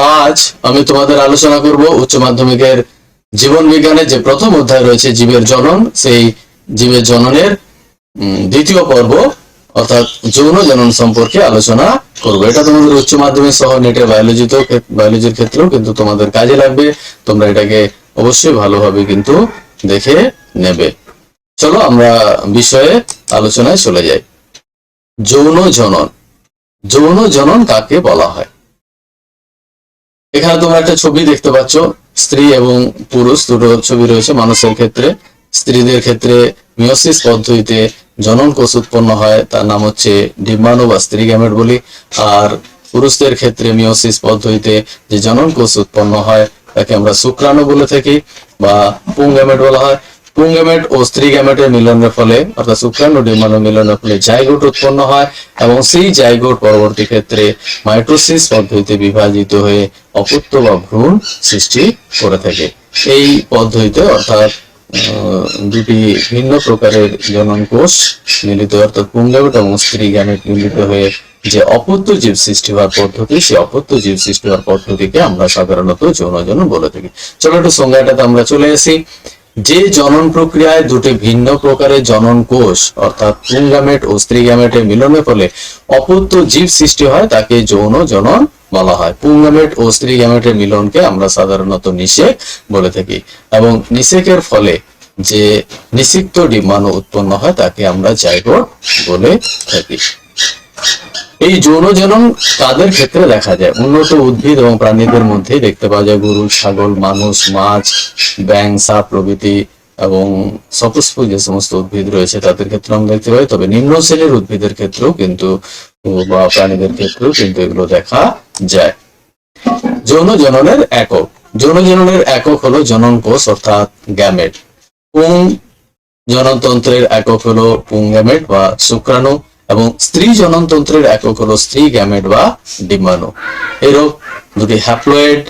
আজ আমি তোমাদের আলোচনা করব উচ্চ মাধ্যমিকের জীবন বিজ্ঞানের যে প্রথম অধ্যায় রয়েছে জীবের জনন, সেই জীবের জননের দ্বিতীয় পর্ব অর্থাৎ যৌন জনন সম্পর্কে আলোচনা করব। এটা তোমাদের উচ্চ মাধ্যমিক সহ নেটের বায়োলজির ক্ষেত্রেও কিন্তু তোমাদের কাজে লাগবে। তোমরা এটাকে অবশ্যই ভালোভাবে কিন্তু দেখে নেবে। চলো আমরা বিষয়ে আলোচনায় চলে যাই। যৌন জনন। যৌন জনন কাকে বলা হয়? এখানে তোমরা একটা ছবি দেখতে পাচ্ছ, স্ত্রী এবং পুরুষ দুটো ছবি রয়েছে। মানুষের ক্ষেত্রে, স্ত্রীদের ক্ষেত্রে মিওসিস পদ্ধতিতে জনন কোষ উৎপন্ন হয়, তার নাম হচ্ছে ডিম্বাণু বা স্ত্রী গ্যামেট বলি। আর পুরুষদের ক্ষেত্রে মিওসিস পদ্ধতিতে যে জনন কোষ উৎপন্ন হয় তাকে আমরা শুক্রাণু বলে থাকি বা পুং গ্যামেট বলা হয়। পুং গ্যামেট ও স্ত্রী গ্যামেটের মিলনের ফলে অর্থাৎ শুক্রাণু ডিম্বাণু মিলনের ফলে জাইগোট উৎপন্ন হয় এবং সেই জাইগোট পরবর্তী ক্ষেত্রে মাইটোসিস পদ্ধতিতে বিভাজিত হয়ে অপত্য বা ভ্রূণ সৃষ্টি করে থাকে। এই পদ্ধতিতে অর্থাৎ দুটি ভিন্ন প্রকারের জনন কোষ মিলিত অর্থাৎ পুং গ্যামেট এবং স্ত্রী গ্যামেট মিলিত হয়ে যে অপত্য জীব সৃষ্টি হওয়ার পদ্ধতি, সেই অপত্য জীব সৃষ্টি হওয়ার পদ্ধতিকে আমরা সাধারণত যৌন জনন বলে থাকি। চলো একটু সংজ্ঞাটাতে আমরা চলে আসি। যে জনন প্রক্রিয়ায় দুটি ভিন্ন প্রকারের জনন কোষ অর্থাৎ পুং গ্যামেট ও স্ত্রী গ্যামেটের মিলনের ফলে অপত্য জীব সৃষ্টি হয় তাকে যৌন জনন বলা হয়। পুং গ্যামেট ও স্ত্রী গ্যামেটের মিলনকে আমরা সাধারণত নিষেক বলে থাকি এবং নিষেকের ফলে যে নিষিক্ত ডিম্বাণু উৎপন্ন হয় তাকে আমরা জাইগোট বলে থাকি। এই যৌন জনন কাদের ক্ষেত্রে দেখা যায়? উন্নত উদ্ভিদ এবং প্রাণীদের মধ্যে দেখতে পাওয়া যায়। গরু, ছাগল, মানুষ, মাছ, ব্যাঙ, সাপ প্রভৃতি এবং সপুষ্পক যে সমস্ত উদ্ভিদ রয়েছে তাদের ক্ষেত্রে আমরা দেখতে পাই। তবে নিম্ন শ্রেণীর উদ্ভিদের ক্ষেত্রেও কিন্তু বা প্রাণীদের ক্ষেত্রেও কিন্তু এগুলো দেখা যায়। যৌন জননের একক। যৌন জননের একক হলো জনন কোষ অর্থাৎ গ্যামেট। পুং জননতন্ত্রের একক হলো পুং গ্যামেট বা শুক্রাণু এবং স্ত্রী জননতন্ত্রের একক হলো স্ত্রী গ্যামেট বা ডিম্বাণু। এরূপ দুটি হ্যাপ্লয়েড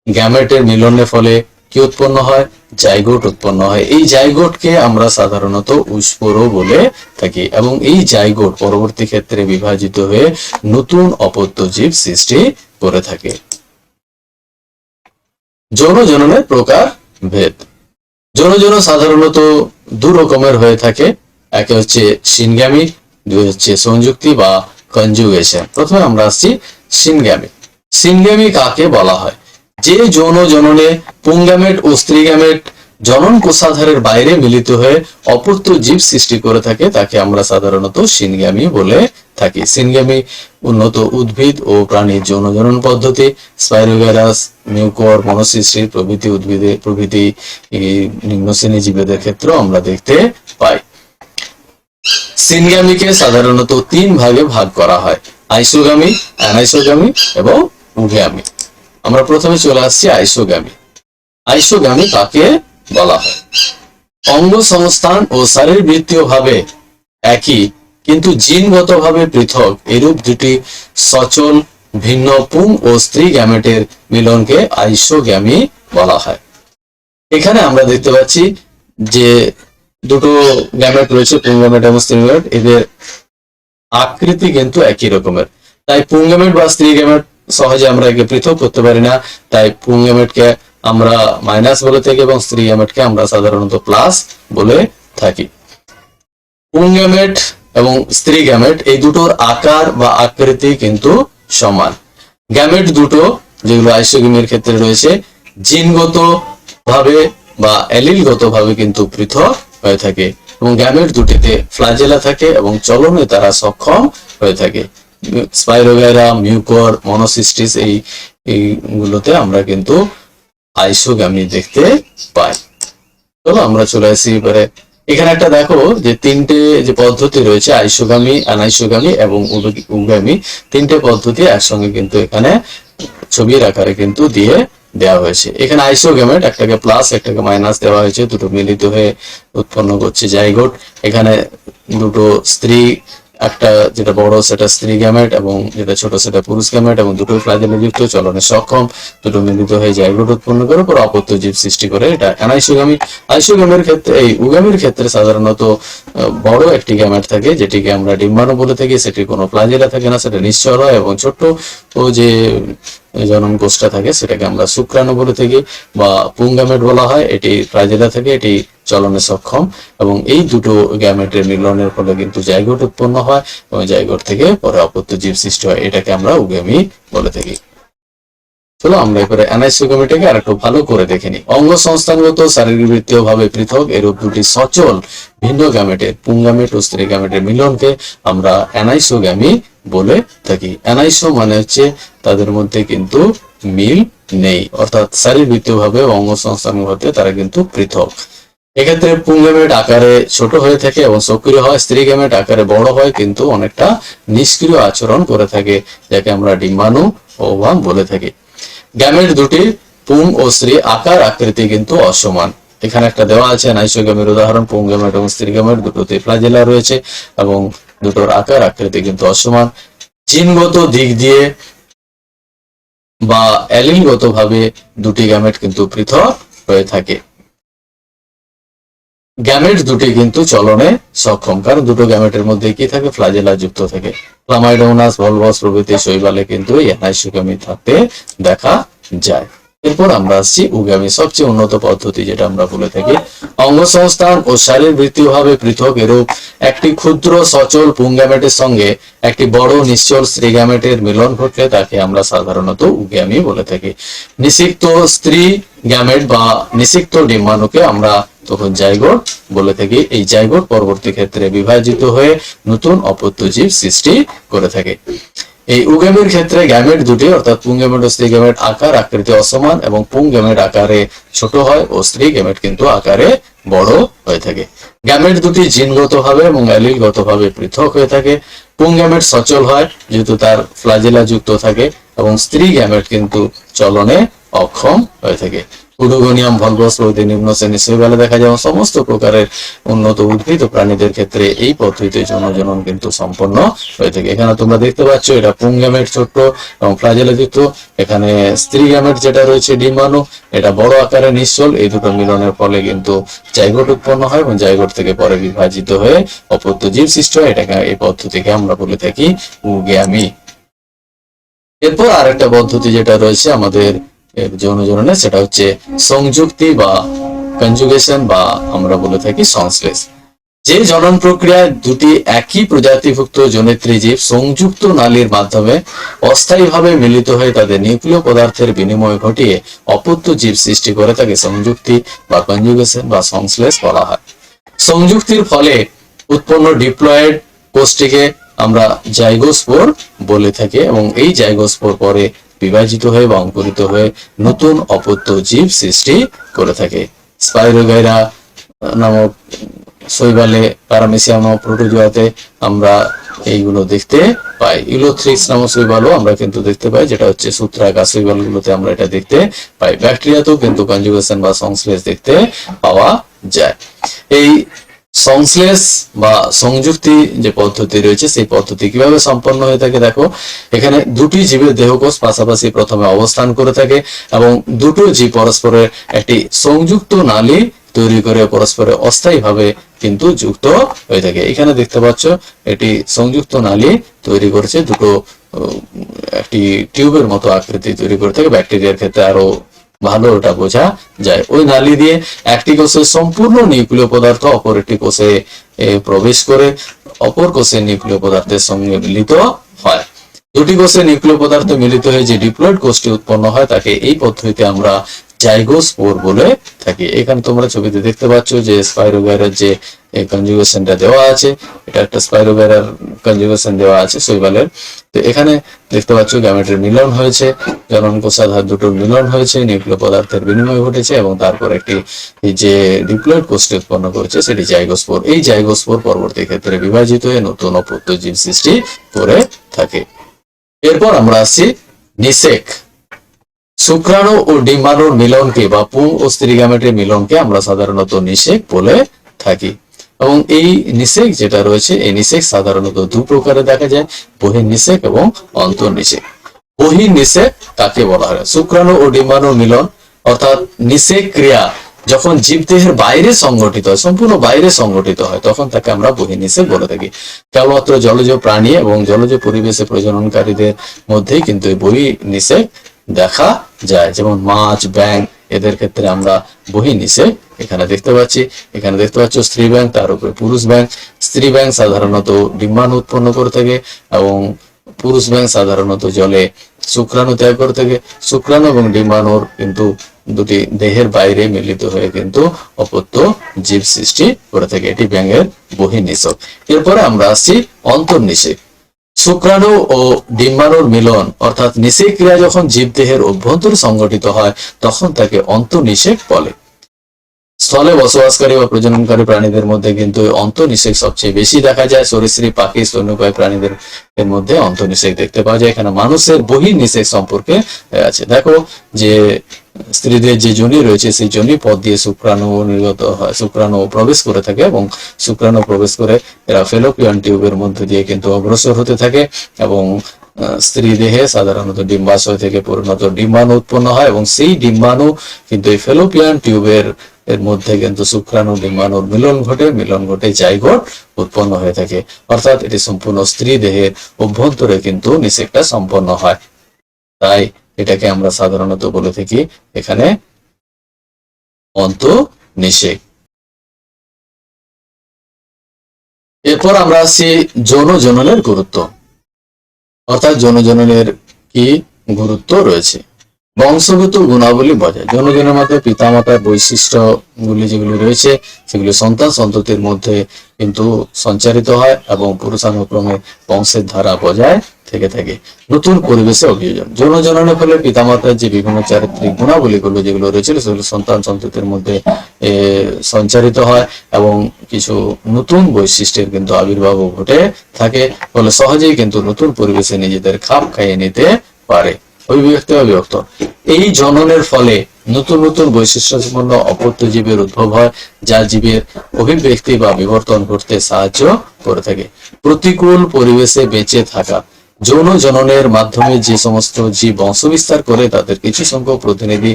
গ্যামেটের মিলনের ফলে কি উৎপন্ন হয়? জাইগোট উৎপন্ন হয়। এই জাইগোটকে আমরা সাধারণত উস্পোর বলে থাকি এবং এই জাইগোট পরবর্তী ক্ষেত্রে বিভাজিত হয়ে নতুন অপত্য জীব সৃষ্টি করে থাকে। যৌন জননের প্রকার ভেদ। যৌন জনন সাধারণত দু রকমের হয়ে থাকে। একে হচ্ছে সিনগ্যামি, দুই হচ্ছে সংযুক্তি বা কনজুগেশন। প্রথমে আমরা আসছি সিনগ্যামি। সিনগ্যামি কাকে বলা হয়? যে যৌন জননে পুং গ্যামেট ও স্ত্রী গ্যামেট জনন কোষাধারের বাইরে মিলিত হয়ে অপত্য জীব সৃষ্টি করে থাকে তাকে আমরা সাধারণত সিনগ্যামি বলে থাকি। সিনগ্যামি উন্নত উদ্ভিদ ও প্রাণীর যৌন জনন পদ্ধতি। স্পাইরোগ্যারাস, মিউকর, মনোসিস্টিস প্রভৃতি নিম্ন শ্রেণী জীবেদের ক্ষেত্রেও আমরা দেখতে পাই। সিনগ্যামিকে সাধারণত তিন ভাগে ভাগ করা হয়: আইসোগামী, অ্যানাইসোগামী এবং উভয়ামী। আমরা প্রথমে চলে আসছি আইসোগামী। আইসোগামী কাকে বলা হয়? অঙ্গ সংস্থান ও শারীরবৃত্তীয় ভাবে একই কিন্তু জিনগতভাবে পৃথক এরূপ দুটি সচল ভিন্ন পুং ও স্ত্রী গ্যামেটের মিলনকে আইসোগ্যামি বলা হয়। এখানে আমরা দেখতে পাচ্ছি যে দুটো গ্যামেট রয়েছে, পুং গ্যামেট এবং স্ত্রী গ্যামেট। এদের আকৃতি কিন্তু একই রকমের, তাই পুং গ্যামেট বা স্ত্রী গ্যামেট সহজে আমরা একে পৃথক করতে পারি না। তাই পুং গ্যামেটকে আমরা মাইনাস বলে থাকি এবং স্ত্রী গ্যামেটকে আমরা সাধারণত প্লাস বলে থাকি। পুং গ্যামেট এবং স্ত্রী গ্যামেট এই দুটোর আকার বা আকৃতি কিন্তু সমান। গ্যামেট দুটো যেগুলো আইসোগ্যামির ক্ষেত্রে রয়েছে জিনগত ভাবে বা অ্যালিলগত ভাবে কিন্তু পৃথক হয়ে থাকে এবং গ্যামেট দুটিতে ফ্ল্যাজেলা থাকে এবং চলনে তারা সক্ষম হয়ে থাকে। স্পাইরোগাইরা, মিউকর, মনোসিস্টিস এইগুলোতে আমরা কিন্তু আইসোগ্যামি দেখতে পাই। চলো আমরা চলে আসি এবারে। এখানে একটা দেখো যে তিনটে যে পদ্ধতি রয়েছে আইসোগামী, অ্যানাইসোগামী এবং উভয়ামী, তিনটে পদ্ধতি একসঙ্গে কিন্তু এখানে ছবির আকারে কিন্তু দিয়ে দেওয়া হয়েছে। এখানে আইসোগ্যামেট একটাকে প্লাস একটাকে মাইনাস দেওয়া হয়েছে, দুটো মিলিত হয়ে উৎপন্ন করছে জাইগোট। এখানে দুটো স্ত্রী একটা যেটা বড় সেটা স্ত্রী গ্যামেট এবং যেটা ছোট সেটা পুরুষ গ্যামেট, এবং দুটো ফ্লাজেলে যুক্ত, চলনে সক্ষম, দুটো মিলিত হয়ে জাইগোট উৎপন্ন করে পরে অপত্য জীব সৃষ্টি করে। এটা অ্যানাইসোগামী। আইসোগামীর ক্ষেত্রে, এই উগামীর ক্ষেত্রে সাধারণত বড় একটি গ্যামেট থাকে যেটিকে আমরা ডিম্বাণু বলে থাকি, সেটি কোনো ফ্লাজেলা থাকে না, সেটা নিশ্চল হয়, এবং ছোট্ট ও যে জনন কোষটা থাকে সেটাকে আমরা শুক্রাণু বলে থাকি বা পুংগ্যামেট বলা হয়। এটি ফ্লাজেলা থেকে, এটি চলনে সক্ষম, এবং এই দুটো গ্যামেটের মিলনের ফলে কিন্তু জাইগোট উৎপন্ন হয় এবং জাইগোট থেকে পরে অপত্য জীব সৃষ্টি হয়। এটাকে আমরা উগামী বলে থাকি। চলো আমরা এবারে অ্যানাইসোগামীটাকে আর একটু ভালো করে দেখে নিই। অঙ্গ সংস্থানগত শারীরবৃত্তীয় ভাবে পৃথক এরূপ দুটি সচল ভিন্ন গ্যামেটের, পুংগ্যামেট ও স্ত্রী গ্যামেটের মিলনকে আমরা অ্যানাইসোগামী বলে থাকি। অ্যানাইসো মানে হচ্ছে তাদের মধ্যে কিন্তু মিল নেই, অর্থাৎ শারীরবৃত্তীয় ভাবে অঙ্গ সংস্থানগত তারা কিন্তু পৃথক। এক্ষেত্রে পুংগ্যামেট আকারে ছোট হয়ে থাকে এবং সক্রিয় হয়, স্ত্রী গ্যামেট আকারে বড় হয় কিন্তু অনেকটা নিষ্ক্রিয় আচরণ করে থাকে, যাকে আমরা ডিম্বাণু ওভাম বলে থাকি। গ্যামেট দুটি পুং ও স্ত্রী আকার আকৃতি কিন্তু অসমান। এখানে একটা দেওয়া আছে অ্যানাইসোগামীর উদাহরণ, পুং গ্যামেট এবং স্ত্রী গ্যামেট দুটোতে ফ্লাজেলা রয়েছে এবং দুটোর আকার আকৃতি কিন্তু অসমান। জিনগত দিক দিয়ে বা অ্যালিলগত ভাবে দুটি গ্যামেট কিন্তু পৃথক হয়ে থাকে। গ্যামেট দুটি কিন্তু চলনে সক্ষম, কারণ দুটো গ্যামেটের মধ্যে কি থাকে, ফ্লাজেলা যুক্ত থাকে। ক্লামাইডোনাস, ভলভাস প্রভৃতি শৈবালে কিন্তু এই অ্যানাইসোগামী থাকতে দেখা যায়। এরপর আমরা আসছি উগামী, সবচেয়ে উন্নত পদ্ধতি যেটা আমরা বলে থাকি। অঙ্গ সংস্থান ও শারীরবৃত্তীয় ভাবে পৃথক এরূপ একটি ক্ষুদ্র সচল পুংগ্যামেটের সঙ্গে একটি বড় নিশ্চল স্ত্রী গ্যামেটের মিলন ঘটলে তাকে আমরা সাধারণত উগামী বলে থাকি। নিষিক্ত স্ত্রী গ্যামেট বা নিষিক্ত ডিম্বাণুকে আমরা তখন জাইগোট বলে থাকি। এই জাইগোট পরবর্তী ক্ষেত্রে বিভাজিত হয়ে নতুন অপত্য জীব সৃষ্টি করে থাকে। এই উগামীর ক্ষেত্রে গ্যামেট দুটি অর্থাৎ পুংগ্যামেট ও স্ত্রী গ্যামেট আকার আকৃতি অসমান এবং পুংগ্যামেট আকারে ছোট হয় ও স্ত্রী গ্যামেট কিন্তু আকারে বড় হয়ে থাকে। গ্যামেট দুটি জিনগত ভাবে এবং অ্যালিলগত ভাবে পৃথক হয়ে থাকে। পুংগ্যামেট সচল হয় যেহেতু তার ফ্লাজেলা যুক্ত থাকে, এবং স্ত্রী গ্যামেট কিন্তু চলনে অক্ষম হয়ে থাকে। উডোগোনিয়াম, ভলভাস প্রভৃতি নিম্ন শ্রেণীর শৈবালে দেখা যায়। সমস্ত প্রকারের উন্নত উদ্ভিদ ও প্রাণীদের ক্ষেত্রে এই পদ্ধতিতে যৌনজনন কিন্তু সম্পন্ন হয়ে থাকে। এখানে তোমরা দেখতে পাচ্ছ এটা পুংগ্যামেট ছোট্ট এবং ফ্লাজেলা যুক্ত, এখানে স্ত্রী গ্যামেট যেটা রয়েছে ডিম্বাণু, এটা বড় আকারে নিশ্চল। এই দুটো মিলনের ফলে কিন্তু জাইগোট উৎপন্ন হয় এবং জাইগোট থেকে পরে বিভাজিত হয়ে অপত্য জীব সৃষ্টি হয়। এটাকে, এই পদ্ধতিকে আমরা বলে থাকি উগামী। এরপর আরেকটা পদ্ধতি যেটা রয়েছে আমাদের যৌনজননে, সেটা হচ্ছে সংযুক্তি বা কনজুগেশন বা আমরা বলে থাকি সংশ্লেষ। যে জনন প্রক্রিয়ায় দুটি একই প্রজাতিভুক্ত জনিত্রী জীব সংযুক্ত নালীর মাধ্যমে অস্থায়ীভাবে মিলিত হয়ে তাদের নিউক্লিয় পদার্থের বিনিময় ঘটিয়ে অপত্য জীব সৃষ্টি করে তাকে সংযুক্তি বা কনজুগেশন বা সংশ্লেষ বলা হয়। সংযুক্তির ফলে উৎপন্ন ডিপ্লয়েড কোষটিকে আমরা জাইগোস্পোর বলে থাকি এবং এই জাইগোস্পোর পরে বিভাজিত হয়ে বা অঙ্কুরিত হয়ে নতুন অপত্য জীব সৃষ্টি করে থাকে। স্পাইরোগাইরা নামক শৈবালে, প্যারামেসিয়াম নামক প্রোটোজোয়াতে আমরা এইগুলো দেখতে পাই। ইউলোথ্রিক্স নামক শৈবালও আমরা কিন্তু দেখতে পাই, যেটা হচ্ছে সূত্রাকার শৈবালগুলোতে আমরা এটা দেখতে পাই। ব্যাকটেরিয়াতেও কিন্তু কনজুগেশন বা সংশ্লেষ দেখতে পাওয়া যায়। এই সংশ্লেষ বা সংযুক্তি যে পদ্ধতি রয়েছে সেই পদ্ধতি কিভাবে সম্পন্ন হয়ে থাকে দেখো। এখানে দুটি জীবের দেহকোষ পাশাপাশি প্রথমে অবস্থান করে থাকে এবং দুটো জীব পরস্পরের একটি সংযুক্ত নালী তৈরি করে পরস্পরে অস্থায়ীভাবে কিন্তু যুক্ত হয়ে থাকে। এখানে দেখতে পাচ্ছ এটি সংযুক্ত নালী তৈরি করেছে, দুটো একটি টিউবের মতো আকৃতি তৈরি করে থাকে। ব্যাকটেরিয়ার ক্ষেত্রে আরো ভালো ওটা বোঝা যায়। ওই নালী দিয়ে একটি কোষের সম্পূর্ণ নিউক্লিয় পদার্থ অপর একটি কোষে প্রবেশ করে অপর কোষের নিউক্লিয় পদার্থের সঙ্গে মিলিত হয়। দুটি কোষের নিউক্লিয় পদার্থ মিলিত হয়ে যে ডিপ্লয়েড কোষটি উৎপন্ন হয় তাকে এই পদ্ধতিতে আমরা জাইগোস্পোর বলে থাকি। এখানে তোমরা ছবিতে দেখতে পাচ্ছ যে স্পাইরোগাইরার যে কনজুগেশনটা দেওয়া আছে, এটা একটা স্পাইরোগাইরার কনজুগেশন দেওয়া আছে শৈবালের। তো এখানে দেখতে পাচ্ছ গ্যামেটের মিলন হয়েছে, জনন কোষাধার দুটোর মিলন হয়েছে, নিউক্লিয় পদার্থের বিনিময় ঘটেছে এবং তারপর একটি যে ডিপ্লয়েড কোষটি উৎপন্ন করেছে সেটি জাইগোস্পোর। এই জাইগোস্পোর পরবর্তী ক্ষেত্রে বিভাজিত হয়ে নতুন অপত্য জীব সৃষ্টি করে থাকে। এরপর আমরা আসছি নিষেক। শুক্রাণু ও ডিম্বাণুর মিলনকে বা পুং ও স্ত্রী গ্যামেটের মিলনকে আমরা সাধারণত নিষেক বলে থাকি। এবং এই নিষেক যেটা রয়েছে, এই নিষেক সাধারণত দু প্রকারে দেখা যায়, বহির্নিষেক এবং অন্তর্নিষেক। বহির্নিষেক কাকে বলা হয়? শুক্রাণু ও ডিম্বাণু মিলন অর্থাৎ নিষেক ক্রিয়া যখন জীবদেহের বাইরে সংগঠিত হয়, সম্পূর্ণ বাইরে সংগঠিত হয়, তখন তাকে আমরা বহির্নিষেক বলে থাকি। কেবলমাত্র জলজ প্রাণী এবং জলজ পরিবেশে প্রজননকারীদের মধ্যেই কিন্তু এই বহির্নিষেক দেখা যায়, যেমন মাছ, ব্যাঙ, এদের ক্ষেত্রে আমরা বহির্নিষেক এখানে দেখতে পাচ্ছি। এখানে দেখতে পাচ্ছ স্ত্রী ব্যাঙ, তার উপরে পুরুষ ব্যাঙ। স্ত্রী ব্যাঙ সাধারণত ডিম্বাণু উৎপন্ন করে থাকে এবং পুরুষ ব্যাঙ সাধারণত জলে শুক্রাণু ত্যাগ করে থাকে। শুক্রাণু এবং ডিম্বাণুর কিন্তু দুটি দেহের বাইরে মিলিত হয়ে কিন্তু অপত্য জীব সৃষ্টি করে থাকে। এটি ব্যাঙের বহির্নিষেক। এরপরে আমরা আসছি অন্তর্নিষেক। শুক্রাণু ও ডিম্বাণুর মিলন অর্থাৎ নিষেক ক্রিয়া যখন জীবদেহের অভ্যন্তরে সংগঠিত হয়, তখন তাকে অন্তর্নিষেক বলে। স্থলে বসবাসকারী বা প্রজননকারী প্রাণীদের মধ্যে কিন্তু অন্তর্নিষেক সবচেয়ে বেশি দেখা যায়। সরীসৃপ, পাখি, স্তন্যপায়ী প্রাণীদের এর মধ্যে অন্তর্নিষেক দেখতে পাওয়া যায়। এখানে মানুষের বহির্নিষেক সম্পর্কে আছে। দেখো যে স্ত্রীদের যে যোনি রয়েছে, সেই যোনি পথ দিয়ে শুক্রাণু নির্গত হয়, শুক্রাণু প্রবেশ করে থাকে এবং শুক্রাণু প্রবেশ করে এরা ফেলোপিয়ান টিউবের মধ্যে দিয়ে কিন্তু অগ্রসর হতে থাকে এবং স্ত্রী দেহে সাধারণত ডিম্বাশয় থেকে পরিণত ডিম্বাণু উৎপন্ন হয় এবং সেই ডিম্বাণু কিন্তু এই ফেলোপিয়ান টিউবের এর মধ্যে কিন্তু শুক্রাণু ডিম্বাণুর মিলন ঘটে জাইগোট উৎপন্ন হয়ে থাকে। অর্থাৎ এটি সম্পূর্ণ স্ত্রী দেহের অভ্যন্তরে কিন্তু নিষেকটা সম্পন্ন হয়। তাই এটাকে আমরা সাধারণত বলে থাকি এখানে অন্তর্নিষেক। এরপর আমরা আসছি যৌন জননের গুরুত্ব, অর্থাৎ যৌন জননের কি গুরুত্ব রয়েছে। বংশগত গুণাবলী বজায়, যৌন জননের মধ্যে পিতামাতার বৈশিষ্ট্যগুলি যেগুলি রয়েছে সেগুলি সন্তান সন্ততির মধ্যে কিন্তু সঞ্চারিত হয় এবং পুরুষানুক্রমে বংশের ধারা বজায় থেকে থাকে। নতুন পরিবেশে অভিযোজন, যৌন জননের ফলে পিতামাতার যে বিভিন্ন চারিত্রিক গুণাবলীগুলো যেগুলো রয়েছে সেগুলো সন্তান সন্ততির মধ্যে সঞ্চারিত হয় এবং কিছু নতুন বৈশিষ্ট্যের কিন্তু আবির্ভাব ঘটে থাকে, ফলে সহজেই কিন্তু নতুন পরিবেশে নিজেদের খাপ খাইয়ে নিতে পারে। অভিব্যক্তি অবিভক্ত, এই জননের ফলে নতুন নতুন বৈশিষ্ট্য সম্পন্ন অপত্য জীবের উদ্ভব হয়, যা জীবের অভিব্যক্তি বা বিবর্তন করতে সাহায্য করে থাকে। প্রতিকূল পরিবেশে বেঁচে থাকা, যৌন জননের মাধ্যমে যে সমস্ত জীব বংশবিস্তার করে তাদের কিছু সংখ্যক প্রতিনিধি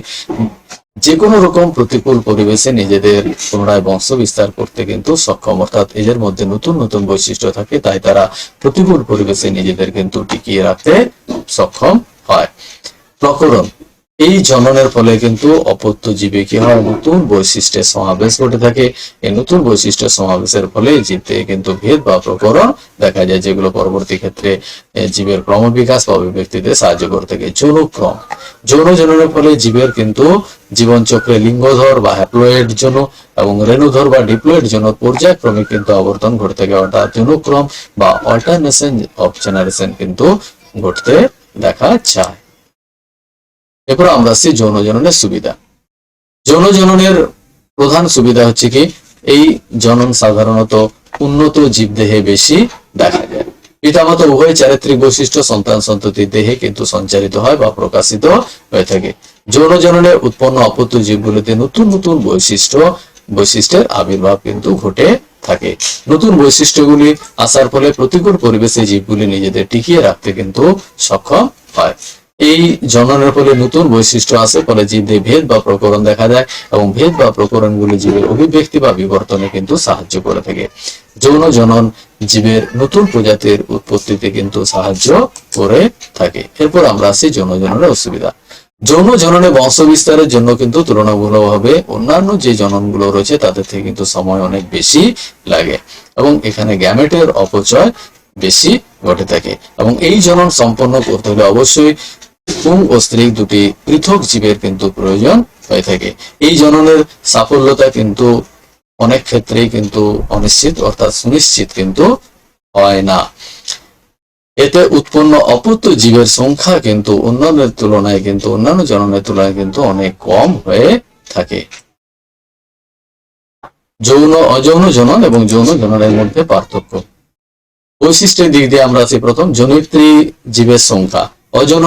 যে কোনো রকম প্রতিকূল পরিবেশে নিজেদের পুনরায় বংশ বিস্তার করতে কিন্তু সক্ষম, অর্থাৎ এদের মধ্যে নতুন নতুন বৈশিষ্ট্য থাকে, তাই তারা প্রতিকূল পরিবেশে নিজেদের কিন্তু টিকিয়ে রাখতে সক্ষম হয়। প্রকরণ, এই জননের ফলে কিন্তু অপত্য জীবে কি হয়, নতুন বৈশিষ্ট্যের সমাবেশ ঘটে থাকে। এই নতুন বৈশিষ্ট্য সমাবেশের ফলে জীবে কিন্তু ভেদ বা প্রকরণ দেখা যায়, যেগুলো পরবর্তী ক্ষেত্রে জীবের ক্রমবিকাশ বা অভিব্যক্তিতে সাহায্য করে থাকে। যৌনক্রম, যৌন জননের ফলে জীবের কিন্তু জীবন চক্রে লিঙ্গধর বা হ্যাপ্লয়েড যৌন এবং রেণুধর বা ডিপ্লয়েড যৌন পর্যায়ক্রমে কিন্তু আবর্তন ঘটে থাকে, অর্থাৎ যৌনক্রম বা অল্টারনেশন অফ জেনারেশন কিন্তু ঘটতে দেখা যায়। এরপর আমরা আসছি যৌন জননের সুবিধা। যৌন জননের প্রধান সুবিধা হচ্ছে কি, এই জনন সাধারণত উন্নত জীবদেহে বেশি দেখা যায়। পিতামাতা উভয় চারিত্রিক বৈশিষ্ট্য সন্তান সন্ততির দেহে কিন্তু সঞ্চারিত হয় বা প্রকাশিত হয়ে থাকে। যৌন জননে উৎপন্ন অপত্য জীবগুলিতে নতুন নতুন বৈশিষ্ট্যের আবির্ভাব কিন্তু ঘটে থাকে। নতুন বৈশিষ্ট্যগুলি আসার ফলে প্রতিকূল পরিবেশে জীবগুলি নিজেদের টিকিয়ে রাখতে কিন্তু সক্ষম হয়। এই জননের ফলে নতুন বৈশিষ্ট্য আসে, ফলে জীবদের ভেদ বা প্রকরণ দেখা যায় এবং ভেদ বা প্রকরণগুলি জীবের অভিব্যক্তি বা বিবর্তনে কিন্তু সাহায্য করে থাকে। যৌন জনন জীবের নতুন প্রজাতির উৎপত্তিতে কিন্তু সাহায্য করে থাকে। এরপর আমরা আসি যৌন জননের অসুবিধা। যৌন জননে বংশ বিস্তারের জন্য কিন্তু তুলনামূলকভাবে অন্যান্য যে জননগুলো রয়েছে তাদের থেকে কিন্তু সময় অনেক বেশি লাগে এবং এখানে গ্যামেটের অপচয় বেশি ঘটে থাকে এবং এই জনন সম্পন্ন করতে হলে অবশ্যই পুং ও স্ত্রী দুটি পৃথক জীবের কিন্তু প্রয়োজন হয়ে থাকে। এই জননের সাফল্যতা কিন্তু অনেক ক্ষেত্রেই কিন্তু অনিশ্চিত, অর্থাৎ সুনিশ্চিত কিন্তু হয় না। এতে উৎপন্ন অপত্য জীবের সংখ্যা কিন্তু অন্যান্য জননের তুলনায় কিন্তু অনেক কম হয়ে থাকে। যৌন অযৌন জনন এবং যৌন জননের মধ্যে পার্থক্য। বৈশিষ্ট্যের দিক দিয়ে আমরা আছি প্রথম, জনিত্রী জীবের সংখ্যা। অযৌন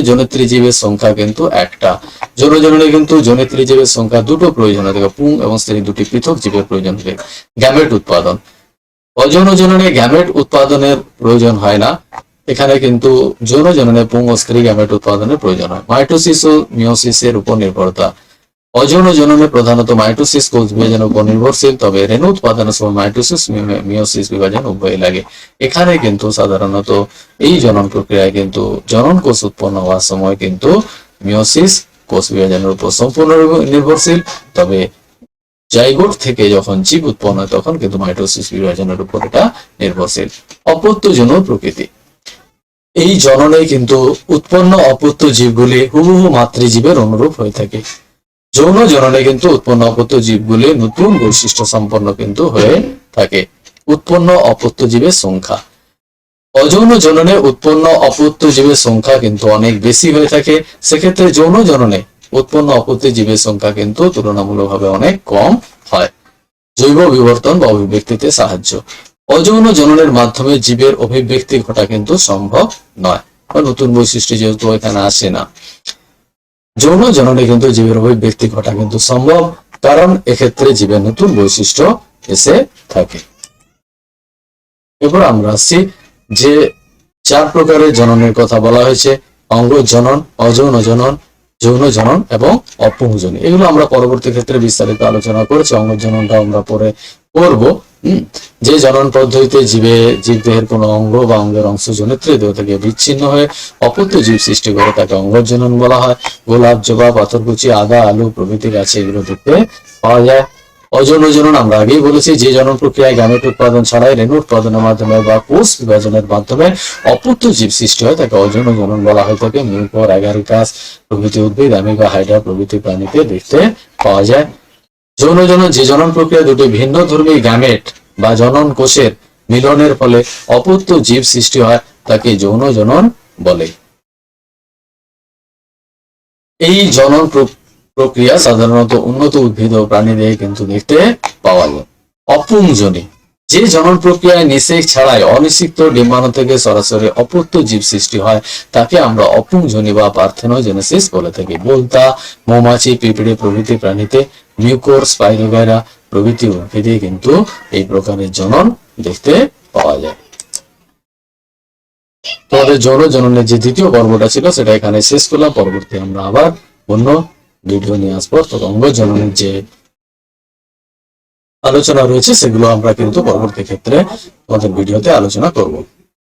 জনিত্রী জীবের সংখ্যা কিন্তু একটা। যৌন জননে কিন্তু জনিত্রী জীবের সংখ্যা দুটো প্রয়োজন হয়, পুং এবং স্ত্রী দুটি পৃথক জীবের প্রয়োজন হয়। গ্যামেট উৎপাদন, অযৌন জননে গ্যামেট উৎপাদনের প্রয়োজন হয় না, এখানে কিন্তু যৌন জননে পুং ও স্ত্রী গ্যামেট উৎপাদনের প্রয়োজন হয়। মাইটোসিস ও মিওসিসের উপর নির্ভরতা, অযৌন জননে প্রধানত মাইটোসিস কোষ বিভাজনের উপর নির্ভরশীল, তবে রেণু উৎপাদনের সময় মাইটোসিস মিওসিস বিভাজন উভয়ই লাগে। এখানে কিন্তু সাধারণত এই জনন প্রক্রিয়ায় কিন্তু জনন কোষ উৎপন্ন হওয়ার সময় কিন্তু মিওসিস কোষ বিভাজনের উপর সম্পূর্ণ নির্ভরশীল, তবে জাইগোট থেকে যখন জীব উৎপন্ন হয় তখন কিন্তু মাইটোসিস বিভাজনের উপর এটা নির্ভরশীল। অপত্যজনন প্রকৃতি, এই জননে কিন্তু উৎপন্ন অপত্য জীবগুলি হুবহু মাতৃজীবের অনুরূপ হয়ে থাকে। যৌন জননে কিন্তু উৎপন্ন অপত্য জীবগুলি নতুন বৈশিষ্ট্য সম্পন্ন কিন্তু হয়ে থাকে। উৎপন্ন অপত্য জীবের সংখ্যা, অযৌন জননে উৎপন্ন অপত্য জীবের সংখ্যা কিন্তু অনেক বেশি হয়ে থাকে, সেক্ষেত্রে যৌন জননে উৎপন্ন অপত্য জীবের সংখ্যা কিন্তু তুলনামূলকভাবে অনেক কম হয়। জৈব বিবর্তন বা অভিব্যক্তিতে সাহায্য, অযৌন জননের মাধ্যমে জীবের অভিব্যক্তি ঘটা কিন্তু সম্ভব নয়, নতুন বৈশিষ্ট্য যেহেতু এখানে আসে না। যৌন জননে কিন্তু জীবের অভিব্যক্তি ঘটা কিন্তু সম্ভব, কারণ এক্ষেত্রে জীবের নতুন বৈশিষ্ট্য এসে থাকে। এরপর আমরা আসছি যে 4 প্রকারের জননের কথা বলা হয়েছে, অঙ্গ জনন, অযৌন জনন, যৌন জনন এবং অপুংজনী। এগুলো আমরা পরবর্তী ক্ষেত্রে বিস্তারিত আলোচনা করেছি, অঙ্গ জননটা আমরা পরে করব। যে জনন পদ্ধতিতে জীবদেহের কোনো অঙ্গ বা অঙ্গের অংশ জনিত্রী দেহ থেকে বিচ্ছিন্ন হয়ে অপত্য জীব সৃষ্টি করে তাকে অঙ্গজনন বলা হয়। গোলাপ, জবা, পাথরকুচি, আদা, আলু প্রভৃতি গাছে এগুলো দেখতে পাওয়া যায়। অযৌন জনন আমরা আগেই বলেছি, যে জনন প্রক্রিয়ায় গ্যামেট উৎপাদন ছাড়াই রেণু উৎপাদনের মাধ্যমে বা কোষ বিভাজনের মাধ্যমে অপত্য জীব সৃষ্টি হয় তাকে অযৌন জনন বলা হয়ে থাকে। মিউকর, অ্যাগারিকাস প্রভৃতি উদ্ভিদ, অ্যামিবা, হাইড্রা প্রভৃতি প্রাণীতে দেখতে পাওয়া যায়। যৌন জনন, যে জনন প্রক্রিয়া দুটি ভিন্ন ধর্মী গ্যামেট বা জনন কোষের মিলনের ফলে অপত্য জীব সৃষ্টি হয় তাকে যৌন জনন বলে। এই জনন প্রক্রিয়া সাধারণত উন্নত উদ্ভিদ ও প্রাণীদেহে কিন্তু দেখতে পাওয়া যায়। অপুংজনী, যে জনন প্রক্রিয়ায় নিষেক ছাড়াই অনিষিক্ত ডিম্বাণু থেকে সরাসরি অপত্য জীব সৃষ্টি হয় তাকে আমরা অপুংজনী বা পার্থেনোজেনেসিস বলে থাকি। বোলতা, মৌমাছি, পিঁপড়ে প্রভৃতি প্রাণীতে, মিউকর, স্পাইরোগাইরা প্রভৃতি উদ্ভিদে কিন্তু এই প্রকারের জনন দেখতে পাওয়া যায়। তোমাদের যৌন জননের যে দ্বিতীয় পর্বটা ছিল সেটা এখানে শেষ করলাম। পরবর্তী আমরা আবার অন্য ভিডিও নিয়ে আসবো। তো অঙ্গ জননের যে আলোচনা রয়েছে সেগুলো আমরা কিন্তু পরবর্তী ক্ষেত্রে আমাদের ভিডিওতে আলোচনা করব।